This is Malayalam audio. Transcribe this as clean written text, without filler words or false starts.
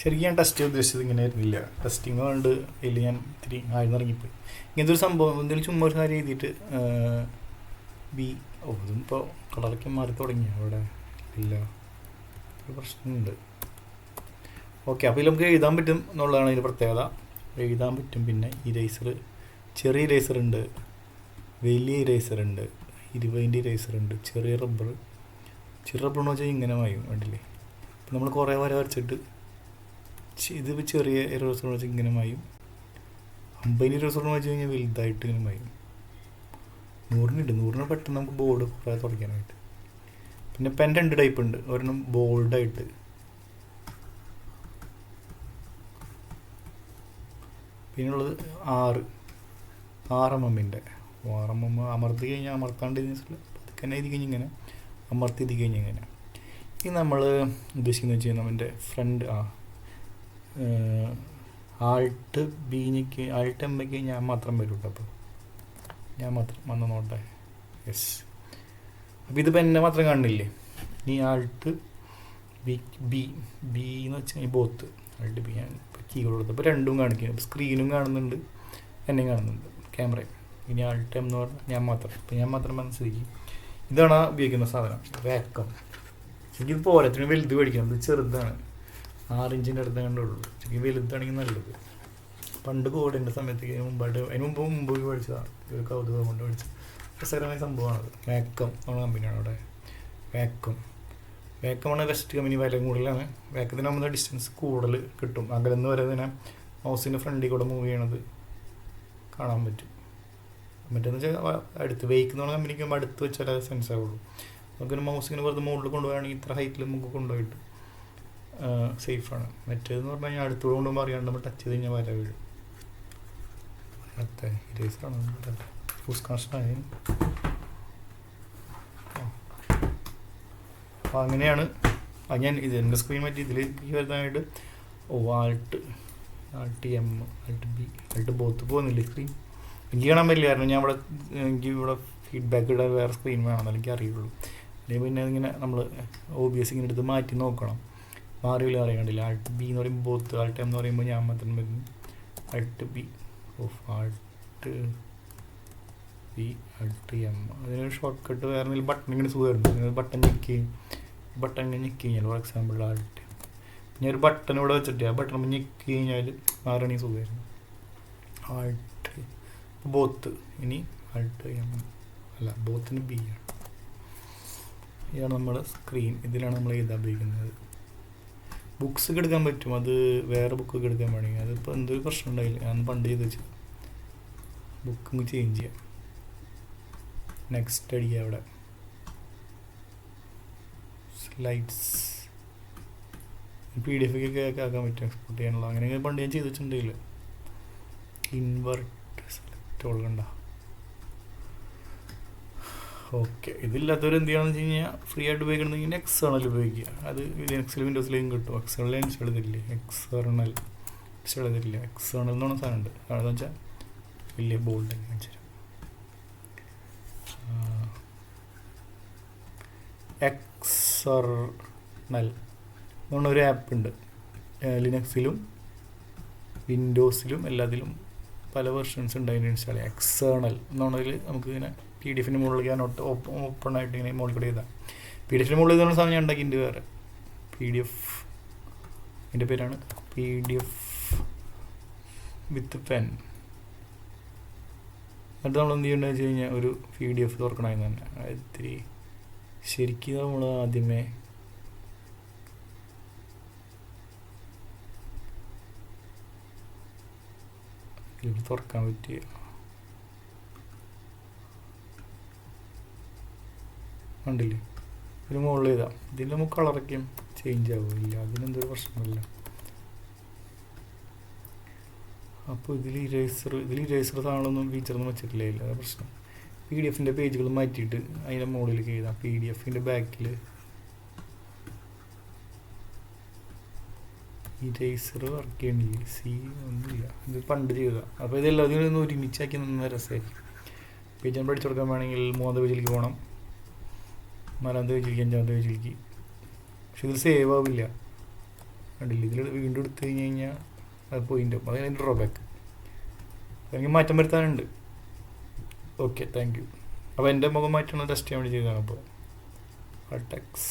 ശരിക്കും ഞാൻ ടെസ്റ്റ് ഉദ്ദേശിച്ചത് ഇങ്ങനെ ആയിരുന്നില്ല. ടെസ്റ്റിങ് കൊണ്ട് ഇതിൽ ഞാൻ ഇത്തിരി ആഴ്ന്നിറങ്ങിപ്പോയി. ഇങ്ങനത്തെ ഒരു സംഭവം എന്തെങ്കിലും ചുമ്മാ ഒരു കാര്യം എഴുതിയിട്ട് ബി ഇതും ഇപ്പോൾ കളറൊക്കെ മാറി തുടങ്ങി അവിടെ ഇല്ല, ഒരു പ്രശ്നമുണ്ട്. ഓക്കെ, അപ്പോൾ ഇതിൽ നമുക്ക് എഴുതാൻ പറ്റും എന്നുള്ളതാണ് ഇതിൻ്റെ പ്രത്യേകത. എഴുതാൻ പറ്റും. പിന്നെ ഇറേസർ, ചെറിയ ഇറേസർ ഉണ്ട്, വലിയ ഇറേസർ ഉണ്ട്, 20 ഇറേസർ ഉണ്ട്, ചെറിയ റബ്ബർ എന്ന് വെച്ചാൽ ഇങ്ങനെ മായും വേണ്ടില്ലേ. ഇപ്പം നമ്മൾ കുറേ വര വരച്ചിട്ട് ഇത് ചെറിയ ഇറേസർ എന്ന് വെച്ചാൽ ഇങ്ങനെ മായും. 50 ഇറേസർ എന്ന് വെച്ച് കഴിഞ്ഞാൽ വലുതായിട്ട് ഇങ്ങനെ മായും. 100 പെട്ടെന്ന് നമുക്ക് ബോർഡ് കുറേ തുടയ്ക്കാനായിട്ട്. പിന്നെ പെൻ 2 ടൈപ്പ് ഉണ്ട്. ഒരെണ്ണം ബോൾഡായിട്ട്, പിന്നുള്ളത് 6 mm. 6 mm അമർത്തി കഴിഞ്ഞാൽ അമർത്താണ്ട് പതുക്കെ തന്നെ ഇത് കഴിഞ്ഞ് ഇങ്ങനെ അമർത്തി ഇത് കഴിഞ്ഞ് ഇങ്ങനെ. ഇത് നമ്മൾ ഉദ്ദേശിക്കുന്നത് വെച്ച് കഴിഞ്ഞാൽ നമ്മുടെ ഫ്രണ്ട് ആൾട്ട് ബീനിക്ക് ആൾട്ട് എമ്മയ്ക്ക് ഞാൻ മാത്രം വരും കേട്ടോ. അപ്പോൾ ഞാൻ മാത്രം വന്ന് നോട്ടെ. യെസ്, അപ്പോൾ ഇതിപ്പോൾ എന്നെ മാത്രം കാണുന്നില്ലേ. ഇനി ആൾട്ട് ബി ബി ബി എന്ന് വെച്ചാൽ ഈ ബോത്ത് ആൾട്ട് ബി ഞാൻ കീബോർഡ് കൊടുത്തപ്പോൾ രണ്ടും കാണിക്കുന്നു. സ്ക്രീനും കാണുന്നുണ്ട്, എന്നെയും കാണുന്നുണ്ട്, ക്യാമറയും. ഇനി ആൾട്ട് എം എന്ന് പറഞ്ഞാൽ ഞാൻ മാത്രം. ഇപ്പോൾ ഞാൻ മാത്രം മനസ്സിലാക്കി ഇതാണ് ഉപയോഗിക്കുന്ന സാധനം, വാക്കം. ശരിക്കും പോരത്തിന് വലുത് മേടിക്കണം. ഇത് ചെറുതാണ്, 6 ഇഞ്ചിൻ്റെ അടുത്ത് കണ്ടുള്ളൂ. ശരിക്കും വലുതാണെങ്കിൽ നല്ലത്. പണ്ട് കോവിഡിൻ്റെ സമയത്തേക്ക് അതിന് മുമ്പ് പഠിച്ചതാണ്. ഒരു കൗതുകം കൊണ്ട് പഠിച്ചത് രസകരമായ സംഭവമാണത്. വാക്കം നമ്മുടെ കമ്പനിയാണ് അവിടെ. വാക്കമാണ് ബെസ്റ്റ് കമ്പനി. വില കൂടുതലാണ്. വാക്കത്തിനാകുമ്പോൾ ഡിസ്റ്റൻസ് കൂടുതൽ കിട്ടും. അകലെന്ന് വരെ തന്നെ മൗസിൻ്റെ ഫ്രണ്ടിൽ കൂടെ മൂവ് ചെയ്യണത് കാണാൻ പറ്റും. മറ്റേന്ന് വെച്ചാൽ അടുത്ത് വെയ്ക്കുന്ന കമ്പനിക്ക് ആകുമ്പോൾ അടുത്ത് വെച്ചാൽ അത് സെൻസ് ആവുള്ളൂ. നമുക്കൊരു മൗസ് ഇങ്ങനെ വെറുതെ മുകളിൽ കൊണ്ടുപോവുകയാണെങ്കിൽ ഇത്ര ഹൈറ്റിൽ നമുക്ക് കൊണ്ടുപോയിട്ട് സേഫാണ്. മറ്റേതെന്ന് പറഞ്ഞു കഴിഞ്ഞാൽ അടുത്തോട് കൊണ്ടുപോകുമ്പോൾ അറിയാണ്ട് നമ്മൾ ടച്ച് ചെയ്ത് കഴിഞ്ഞാൽ വര വീഴും. അടുത്ത ഇറേസറാണ് ഫുസ് കണക്ഷനായി. അപ്പോൾ അങ്ങനെയാണ് ഞാൻ ഇത് എൻ്റെ സ്ക്രീൻ മാറ്റി ഇതിലേക്ക് വരുന്നതായിട്ട്. Alt M, Alt B, Alt both പോകുന്നില്ല സ്ക്രീൻ. എനിക്ക് കാണാൻ പറ്റില്ല, കാരണം ഞാൻ എനിക്ക് ഇവിടെ ഫീഡ്ബാക്ക് ഇടാൻ വേറെ സ്ക്രീൻ വേണമെന്ന് എനിക്ക് അറിയുള്ളൂ. അല്ലെങ്കിൽ പിന്നെ ഇങ്ങനെ നമ്മൾ OBS ഇങ്ങനെ എടുത്ത് മാറ്റി നോക്കണം. മാറിയില്ല അറിയാണ്ടില്ല. ആൾട്ട് ബി എന്ന് പറയുമ്പോൾ ബോത്ത്, ആൾട്ട് എം എന്ന് പറയുമ്പോൾ ഞാൻ മാത്രം വരുന്നു. Alt B Alt B Alt M. അതിനൊരു ഷോർട്ട് കട്ട് വേറെ എന്തെങ്കിലും ബട്ടൺ ഇങ്ങനെ സുഖമായിരുന്നു. ബട്ടൺ ഞെക്കി കഴിഞ്ഞാൽ ഫോർ എക്സാമ്പിൾ ആൾട്ട് ഞാൻ ഒരു ബട്ടൺ ഇവിടെ വെച്ചിട്ട് ആ ബട്ടൺ ഞെക്കി കഴിഞ്ഞാൽ മാറണി സുഖമായിരുന്നു. ആൾട്ട് ബോത്ത്. ഇനി ആൾട്ട് എം അല്ല, ബോത്തിന് ബി ആണ്. ഇതാണ് നമ്മുടെ സ്ക്രീൻ. ഇതിലാണ് നമ്മൾ എഴുതാൻ ഉപയോഗിക്കുന്നത്. ബുക്സ് ഒക്കെ എടുക്കാൻ പറ്റും. അത് വേറെ ബുക്കൊക്കെ എടുക്കാൻ വേണമെങ്കിൽ അതിപ്പോൾ എന്തൊരു പ്രശ്നം ഉണ്ടായില്ല. ഞാൻ പണ്ട് ചെയ്ത് വെച്ചത്. ബുക്ക് ചേഞ്ച് ചെയ്യാം. നെക്സ്റ്റ് അടിക്കുക. അവിടെ സ്ലൈഡ്സ് PDF ഒക്കെ ആക്കാൻ പറ്റും, എക്സ്പോർട്ട് ചെയ്യാനുള്ള. അങ്ങനെ പണ്ട് ഞാൻ ചെയ്ത് വെച്ചിട്ടുണ്ടെങ്കിൽ ഇൻവെർട്ട് സെലക്ട് കൊടുക്കണ്ട. ഓക്കെ, ഇതില്ലാത്തവർ എന്ത് ചെയ്യണമെന്ന് വെച്ച് കഴിഞ്ഞാൽ ഫ്രീ ആയിട്ട് ഉപയോഗിക്കണമെങ്കിൽ എക്സ്റ്റേണൽ ഉപയോഗിക്കുക. അത് ലിനക്സിലും വിൻഡോസിലും കിട്ടും. എക്സ്റ്റേണൽ ഇൻസ്റ്റാൾ ചെയ്തില്ലേ, എക്സ്റ്റേണൽ എന്ന് പറഞ്ഞ സാധനമുണ്ട്. അതെന്ന് വെച്ചാൽ വലിയ ബോൾഡ് കാണിച്ചു തരാം. എക്സ്റ്റേണൽ എന്ന് പറഞ്ഞ ഒരു ആപ്പ് ഉണ്ട്. ലിനക്സിലും വിൻഡോസിലും എല്ലാത്തിലും പല വെർഷൻസ് ഉണ്ട്. അതിന് ഇൻസ്റ്റാൾ ചെയ്യാം. എക്സ്റ്റേണൽ എന്നുള്ളതിൽ നമുക്ക് ഇങ്ങനെ PDF-ന് മുകളിലേക്ക് ഓപ്പൺ ആയിട്ട് ഇങ്ങനെ മുകളിൽ കൂടെ ചെയ്താൽ PDF-ന് മുകളിൽ ഇതുള്ള സാധനം ഞാൻ ഉണ്ടാക്കിയിട്ടുണ്ട് വേറെ. PDF എൻ്റെ പേരാണ് PDF വിത്ത് പെൻ. എന്നിട്ട് നമ്മൾ എന്ത് ചെയ്യേണ്ടതെന്ന് വെച്ച് കഴിഞ്ഞാൽ ഒരു PDF തുറക്കണമെന്ന് തന്നെ. ഇത്തിരി ശരിക്കും നമ്മൾ ആദ്യമേ തുറക്കാൻ പറ്റിയ കണ്ടില്ലേ, ഒരു മുകളിൽ ചെയ്താൽ ഇതിൽ നമുക്ക് കളറൊക്കെയും ചേഞ്ച് ആവില്ല. അതിനെന്തൊരു പ്രശ്നമില്ല. അപ്പോൾ ഇതിൽ ഇറേസർ സാധനമൊന്നും ഫീച്ചറൊന്നും വെച്ചിട്ടില്ല. ഇല്ല, അതാണ് പ്രശ്നം. PDF-ൻ്റെ പേജുകൾ മാറ്റിയിട്ട് അതിൻ്റെ മുകളിലേക്ക് എഴുതാം. PDF-ൻ്റെ ബാക്കിൽ ഇറേസർ വർക്ക് ചെയ്യണില്ല. ഒന്നുമില്ല. ഇത് പണ്ട് ചെയ്തതാണ്. അപ്പോൾ ഇതെല്ലാത്തിനും ഒന്ന് ഒരുമിച്ചാക്കി നിന്ന് രസമായിരിക്കും. പേജ് ഞാൻ പഠിച്ചു കൊടുക്കാൻ വേണമെങ്കിൽ 3ാമത്തെ പേജിലേക്ക് പോകണം, 4ാമത്തെ പേജിലേക്ക്, 5ാമത്തെ പേജിലേക്ക്. പക്ഷെ ഇത് സേവ് ആവില്ല. കണ്ടില്ല, ഇതിൽ വീണ്ടും എടുത്തു കഴിഞ്ഞ് കഴിഞ്ഞാൽ അത് പോയിൻ്റ് അത് അതിൻ്റെ ഡ്രോബാക്ക്. എനിക്ക് മാറ്റം വരുത്താനുണ്ട്. Okay, thank you. അപ്പോൾ എൻ്റെ മുഖം മാറ്റണം ടെസ്റ്റ് ചെയ്യാൻ വേണ്ടി ചെയ്തതാണ്. അപ്പോൾ ടെക്സ്